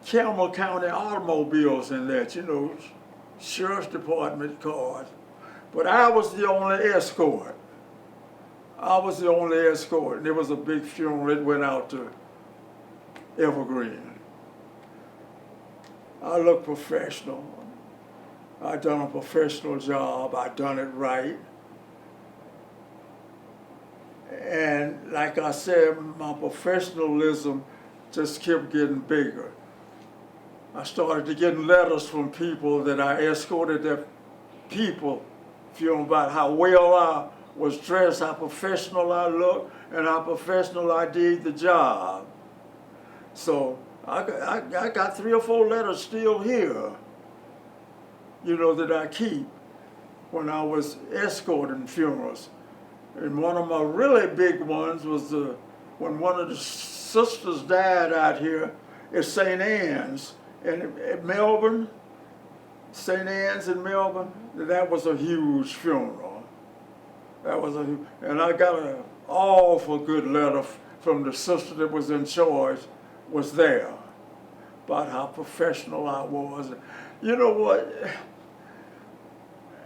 Campbell County automobiles in that, you know, sheriff's department cars. But I was the only escort. I was the only escort. And there was a big funeral that went out to Evergreen. I looked professional. I done a professional job. I done it right. And like I said, my professionalism just kept getting bigger. I started to get letters from people that I escorted their people, feeling about how well I was dressed, how professional I looked, and how professional I did the job. So I got 3 or 4 letters still here, you know, that I keep when I was escorting funerals. And one of my really big ones was when one of the sisters died out here at St. Anne's in Melbourne, St. Anne's in Melbourne. That was a huge funeral. And I got an awful good letter from the sister that was in charge, was there, about how professional I was. You know what?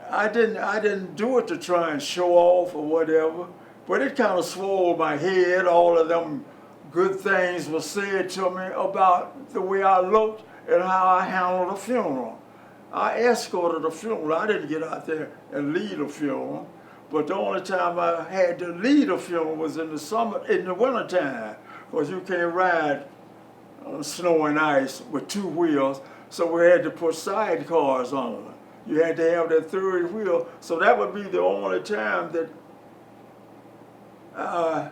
I didn't do it to try and show off or whatever, but it kind of swelled my head. All of them good things were said to me about the way I looked and how I handled a funeral. I escorted a funeral. I didn't get out there and lead a funeral, but the only time I had to lead a funeral was in the wintertime, because you can't ride on snow and ice with 2 wheels, so we had to put sidecars on them. You had to have that 3rd wheel, so that would be the only time that I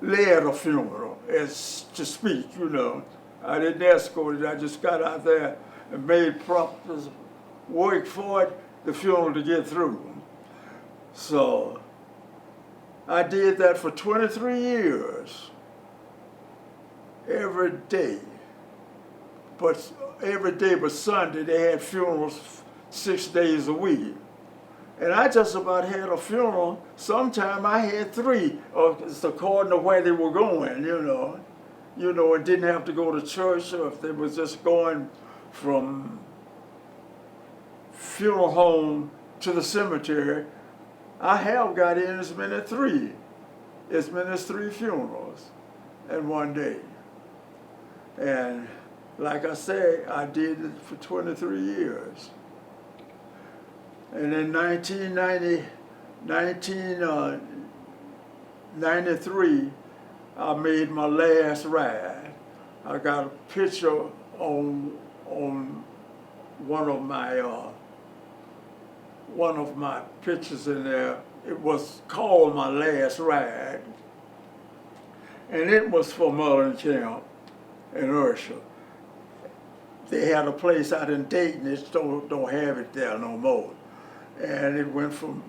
led a funeral, as to speak, you know. I didn't escort it, I just got out there and made proper work for it, the funeral to get through. So I did that for 23 years, every day. But Sunday they had funerals 6 days a week. And I just about had a funeral. Sometime I had 3, it's according to where they were going, you know. You know, and didn't have to go to church, or if they was just going from funeral home to the cemetery. I have got in as many as 3 funerals in one day. And like I say, I did it for 23 years. And in 1993, I made my last ride. I got a picture on one of my pictures in there. It was called My Last Ride, and it was for Mullen Camp and Ursula. They had a place out in Dayton. They don't have it there no more. And it went from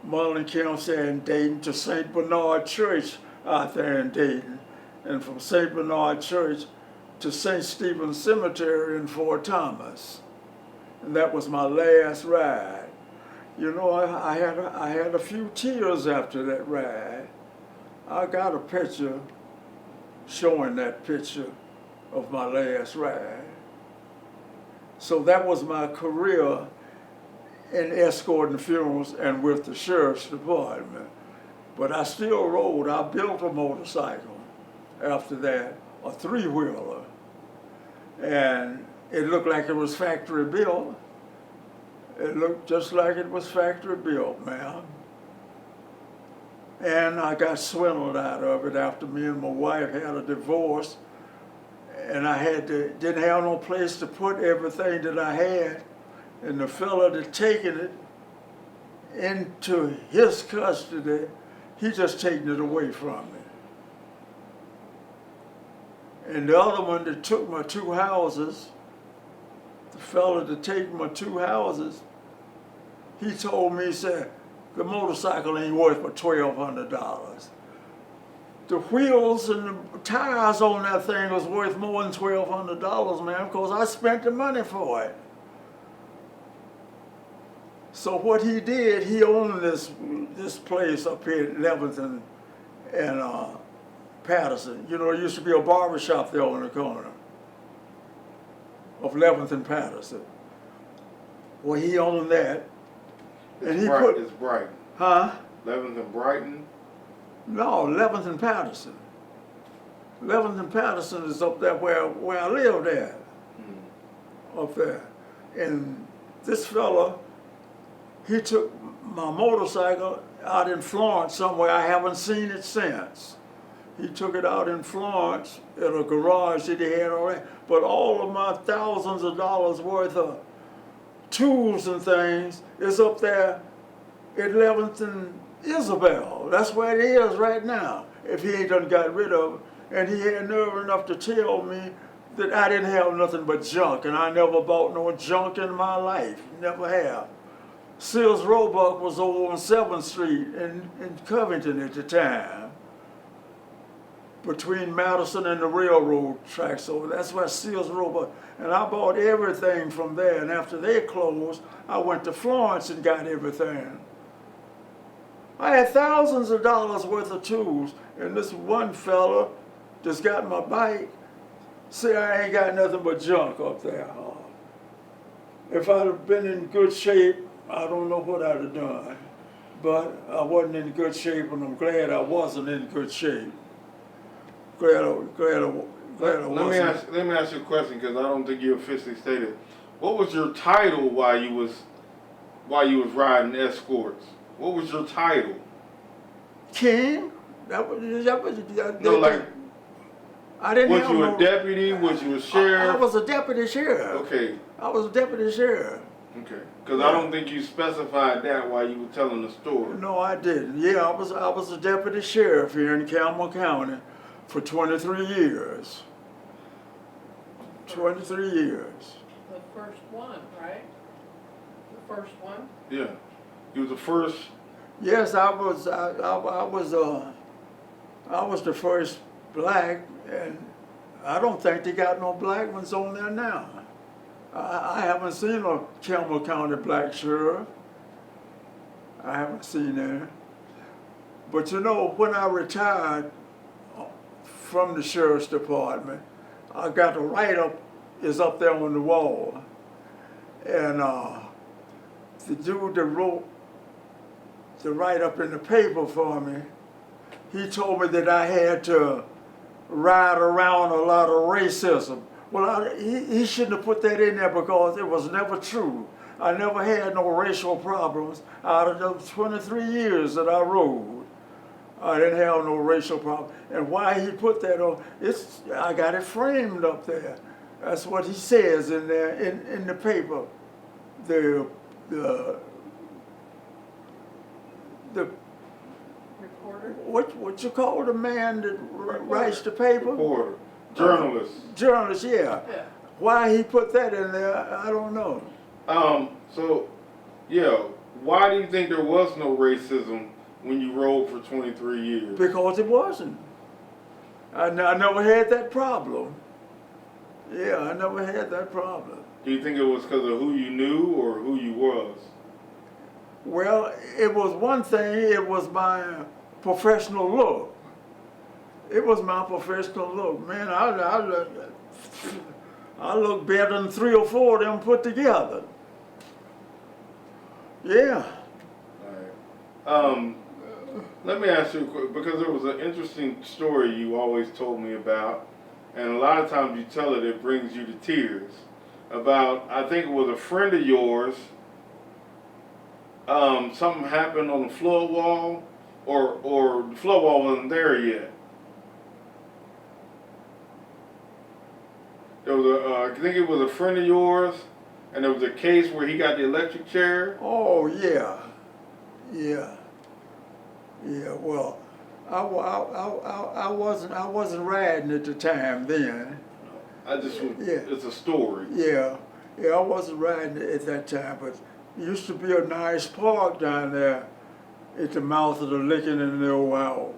Mullen Camp there in Dayton to St. Bernard Church out there in Dayton, and from St. Bernard Church to St. Stephen's Cemetery in Fort Thomas. And that was my last ride. You know, I had a few tears after that ride. I got a picture showing that picture of my last ride. So that was my career in escorting funerals and with the sheriff's department. But I still rode. I built a motorcycle after that, a 3-wheeler. And it looked like it was factory built. It looked just like it was factory built, man. And I got swindled out of it after me and my wife had a divorce. And I didn't have no place to put everything that I had. And the fella that taken it into his custody, he just taken it away from me. And the other one that took my 2 houses, the fella that take my 2 houses, he told me, he said, the motorcycle ain't worth but $1,200. The wheels and the tires on that thing was worth more than $1,200, man, because I spent the money for it. So what he did, he owned this place up here at 11th and Patterson. You know, there used to be a barber shop there on the corner of 11th and Patterson. Well, he owned that. And he put, it's Brighton. huh? 11th and Brighton? No, 11th and Patterson. 11th and Patterson is up there where I lived at. Up there. And this fella, he took my motorcycle out in Florence somewhere. I haven't seen it since. He took it out in Florence at a garage that he had already. But all of my thousands of dollars worth of tools and things is up there at 11th and Isabel. That's where it is right now, if he ain't done got rid of it. And he had nerve enough to tell me that I didn't have nothing but junk, and I never bought no junk in my life, never have. Sears Roebuck was over on 7th Street in Covington at the time, between Madison and the railroad tracks. So that's where Sears Roebuck, and I bought everything from there. And after they closed, I went to Florence and got everything. I had thousands of dollars worth of tools, and this one fella that's got my bike said I ain't got nothing but junk up there. If I'd have been in good shape, I don't know what I'd have done. But I wasn't in good shape, and I'm glad I wasn't in good shape. Glad I wasn't. Let me ask you a question, because I don't think you officially stated. What was your title while you was riding escorts? What was your title? King? No, like, I didn't was have you no, a deputy? Was you a sheriff? I was a deputy sheriff. Okay. I was a deputy sheriff. Okay. Because I don't think you specified that while you were telling the story. No, I didn't. Yeah, I was a deputy sheriff here in Campbell County for 23 years. 23 years. The first one, right? The first one? Yeah. You was the first. Yes, I was the first black, and I don't think they got no black ones on there now. I haven't seen a Campbell County black sheriff. I haven't seen that. But you know, when I retired from the sheriff's department, I got a write-up is up there on the wall. And the dude that wrote the write-up in the paper for me, he told me that I had to ride around a lot of racism. Well, he shouldn't have put that in there because it was never true. I never had no racial problems out of those 23 years that I rode. I didn't have no racial problem. And why he put that on, I got it framed up there. That's what he says in there, in the paper. The Reporter? what you call the man that writes the paper? Reporter. Journalist. Journalist, yeah. Yeah. Why he put that in there, I don't know. So, yeah, why do you think there was no racism when you rode for 23 years? Because it wasn't. I never had that problem. Yeah, I never had that problem. Do you think it was because of who you knew or who you was? Well, it was one thing, it was my professional look. It was my professional look. Man, I look better than 3 or 4 of them put together. Yeah. All right. Let me ask you a quick, because there was an interesting story you always told me about, and a lot of times you tell it, it brings you to tears. About, I think it was a friend of yours, something happened on the flood wall, or the flood wall wasn't there yet. There was I think it was a friend of yours, and there was a case where he got the electric chair. Oh, yeah. Yeah. Yeah, well, I wasn't riding at the time then. I just, Yeah. it's a story. Yeah, I wasn't riding at that time, but there used to be a nice park down there at the mouth of the Licking and the Ohio.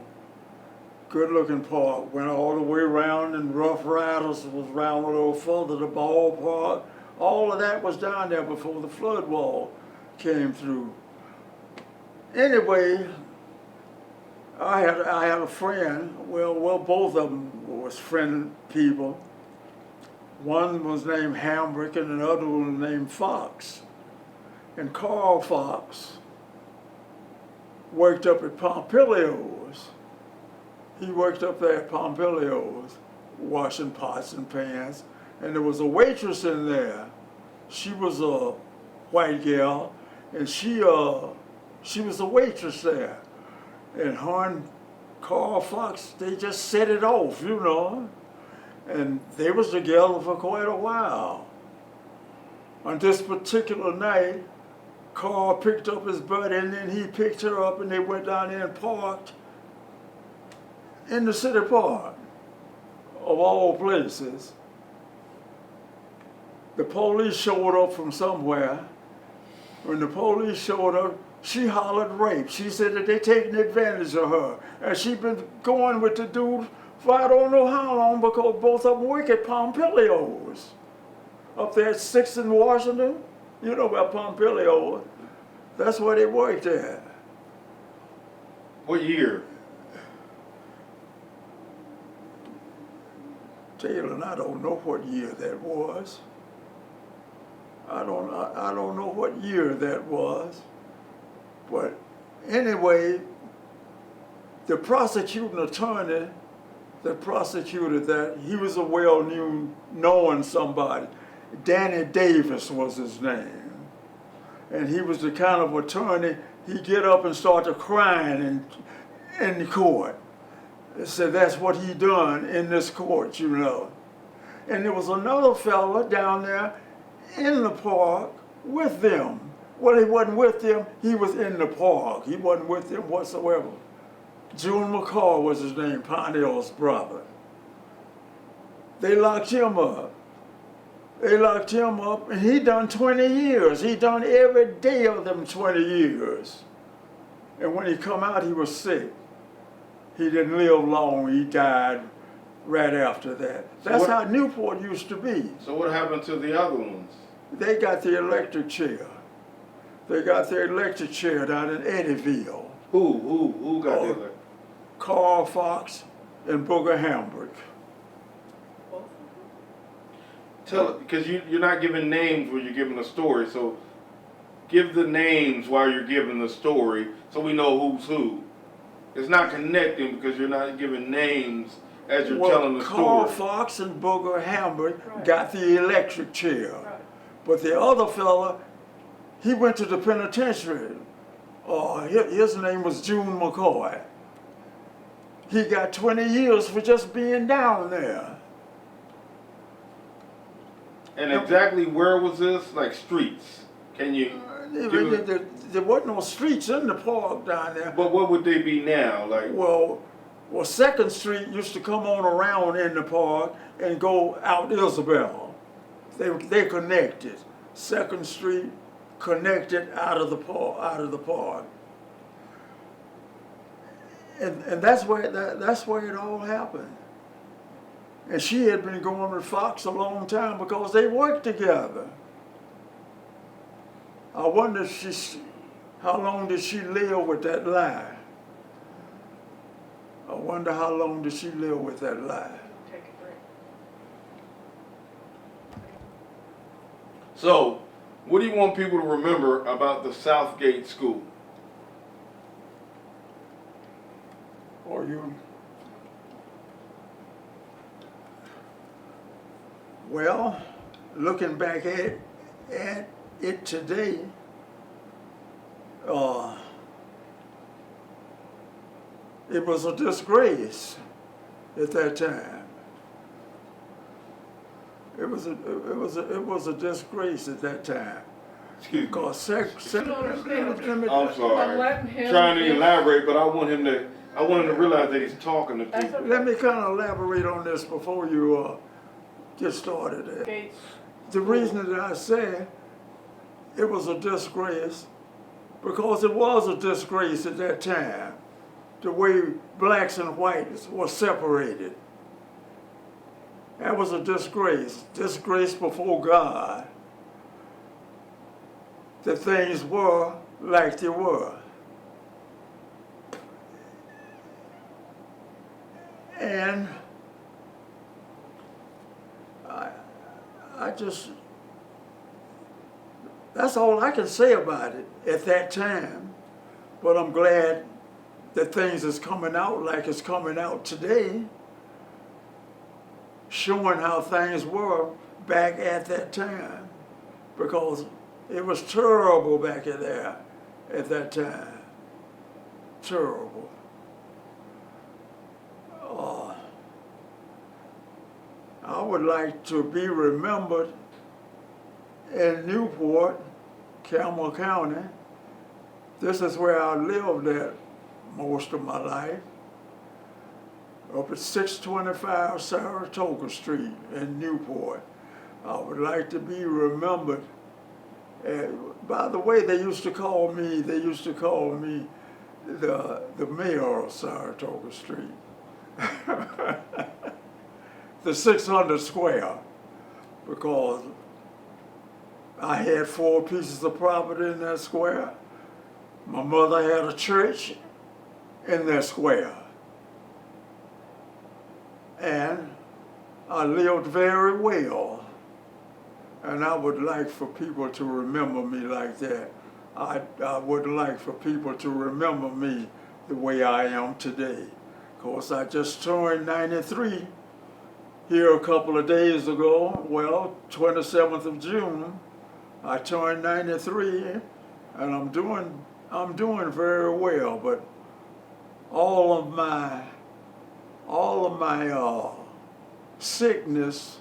Good looking park. Went all the way around, and Rough Riders was around a little further, the ballpark. All of that was down there before the flood wall came through. Anyway, I had a friend. Well, both of them was friend people. One was named Hambrick and another was named Fox. And Carl Fox worked up at Pompilio's. He worked up there at Pompilio's, washing pots and pans. And there was a waitress in there. She was a white gal, and she was a waitress there. And her and Carl Fox, they just set it off, you know. And they was together for quite a while. On this particular night, Carl picked up his buddy, and then he picked her up, and they went down there and parked in the city park, of all places. The police showed up from somewhere. When the police showed up, she hollered rape. She said that they taking advantage of her. And she'd been going with the dude for I don't know how long, because both of them work at Pompilio's. Up there at 6th and Washington, you know about Pompilio. That's where they worked at. What year? Taylor, I don't know what year that was. I don't know what year that was. But anyway, the prosecuting attorney that prosecuted that, he was a well-known somebody. Danny Davis was his name. And he was the kind of attorney, he'd get up and start to crying in the court. They said that's what he done in this court, you know. And there was another fella down there in the park with them. Well, he wasn't with them, he was in the park. He wasn't with them whatsoever. June McCall was his name, Pontiel's brother. They locked him up. And he done 20 years. He done every day of them 20 years. And when he come out, he was sick. He didn't live long. He died right after that. That's how Newport used to be. So what happened to the other ones? They got the electric chair. They got their electric chair down in Eddyville. Who got the electric? Carl Fox and Booger Hambrick. Tell it, because you're not giving names when you're giving a story, so give the names while you're giving the story so we know who's who. It's not connecting because you're not giving names as you're telling the story. Carl Fox and Booger Hambrick got the electric chair. Right. But the other fella, he went to the penitentiary. His name was June McCoy. He got 20 years for just being down there. And exactly where was this? Like streets? Can you? There wasn't no streets in the park down there. But what would they be now? Like well, 2nd Street used to come on around in the park and go out Isabel. They connected. 2nd Street connected out of the park. And that's where it all happened. And she had been going with Fox a long time because they worked together. I wonder how long did she live with that lie? I wonder how long did she live with that lie? Take a break. So, what do you want people to remember about the Southgate School? Or you? Well, looking back at it today, it was a disgrace at that time. It was a disgrace at that time. Excuse me. Because I'm sorry. But letting him Trying to finish. elaborate, but I want him to I want him to realize that he's talking to That's people. okay. Let me kind of elaborate on this before you get started there. Gates. The reason that I say it was a disgrace, because it was a disgrace at that time, the way blacks and whites were separated. That was a disgrace before God, that things were like they were. And I just, that's all I can say about it at that time. But I'm glad that things is coming out like it's coming out today, showing how things were back at that time, because it was terrible back in there at that time. Terrible. I would like to be remembered in Newport, Campbell County. This is where I lived at most of my life, up at 625 Saratoga Street in Newport. I would like to be remembered. By the way, they used to call me the mayor of Saratoga Street. The 600 square, because I had 4 pieces of property in that square. My mother had a church in that square. And I lived very well. And I would like for people to remember me like that. I would like for people to remember me the way I am today. Of course, I just turned 93 here a couple of days ago. Well, 27th of June, I turned 93, and I'm doing very well. But all of my sickness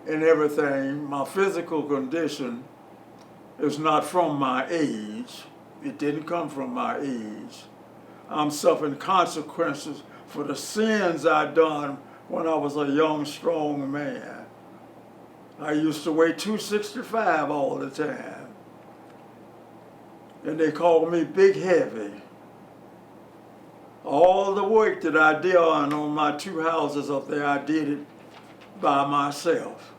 and everything, my physical condition, is not from my age. It didn't come from my age. I'm suffering consequences for the sins I done when I was a young, strong man. I used to weigh 265 all the time. And they called me Big Heavy. All the work that I did on my 2 houses up there, I did it by myself.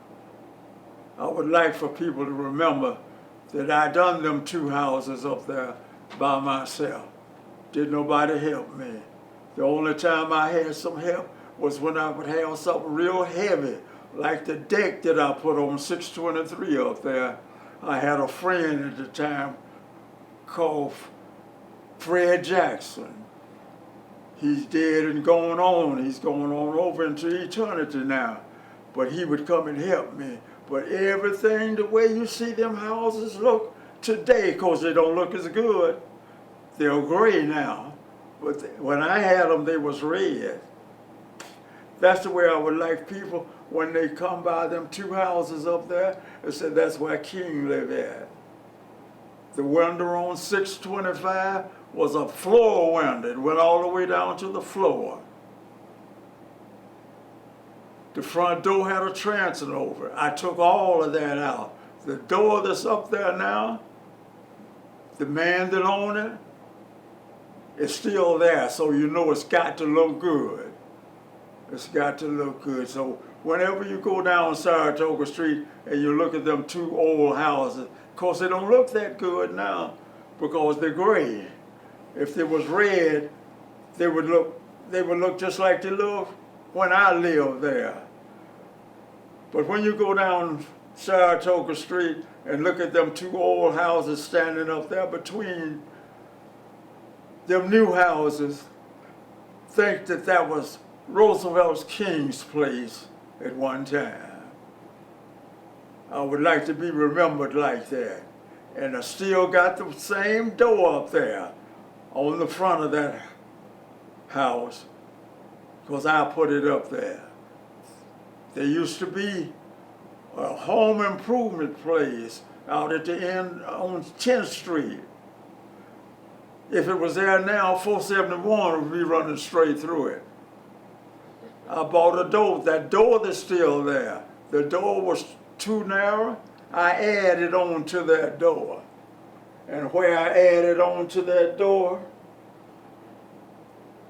I would like for people to remember that I done them 2 houses up there by myself. Did nobody help me. The only time I had some help was when I would have something real heavy, like the deck that I put on 623 up there. I had a friend at the time called Fred Jackson. He's dead and going on. He's going on over into eternity now. But he would come and help me. But everything, the way you see them houses look today, because they don't look as good, they're gray now. But when I had them, they was red. That's the way I would like people, when they come by them 2 houses up there, and say that's where King lived at. The window on 625 was a floor window. It went all the way down to the floor. The front door had a transom over it. I took all of that out. The door that's up there now, the man that owned it, is still there, so you know it's got to look good. It's got to look good. So whenever you go down Saratoga Street and you look at them 2 old houses, of course they don't look that good now because they're gray. If they was red, they would look just like they looked when I lived there. But when you go down Saratoga Street and look at them 2 old houses standing up there between them new houses, think that that was Roosevelt's King's place at one time. I would like to be remembered like that. And I still got the same door up there on the front of that house, because I put it up there. There used to be a home improvement place out at the end on 10th Street. If it was there now, 471 would be running straight through it. I bought a door. That door that's still there. The door was too narrow. I added on to that door. And where I added on to that door,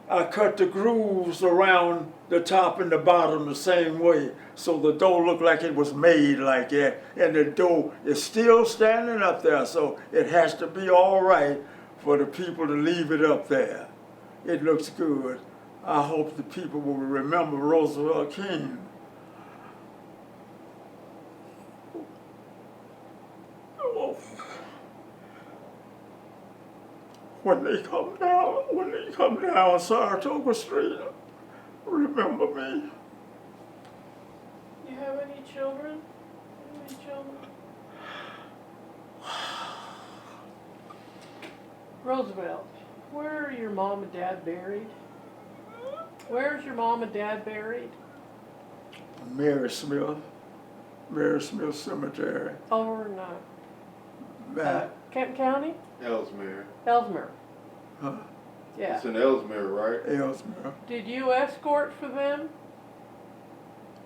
I cut the grooves around the top and the bottom the same way. So the door looked like it was made like that. And the door is still standing up there. So it has to be all right for the people to leave it up there. It looks good. I hope the people will remember Roosevelt King. When they come down Saratoga Street, remember me. You have any children? Any children? Roosevelt, where are your mom and dad buried? Where's your mom and dad buried? Mary Smith Cemetery. Over in Kent County? Ellesmere. Ellesmere. Huh? Yeah. It's in Ellesmere, right? Ellesmere. Did you escort for them?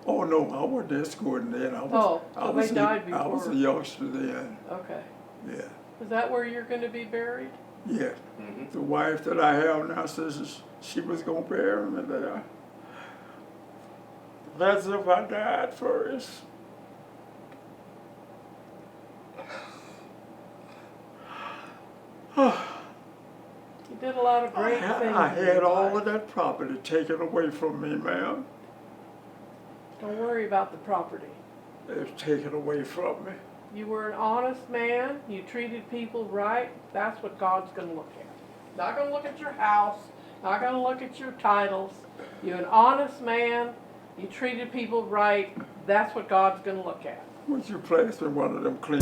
Oh no, I wasn't escorting then. I they died before. I was a youngster then. Okay. Yeah. Is that where you're going to be buried? Yeah. Mm-hmm. The wife that I have now says she was gonna bury me there. That's if I died first. You did a lot of great things. I in your had all life. of that property taken away from me, ma'am. Don't worry about the property. It was taken away from me. You were an honest man. You treated people right. That's what God's going to look at. Not going to look at your house. Not going to look at your titles. You're an honest man. You treated people right. That's what God's going to look at. Would you place me one of them clean?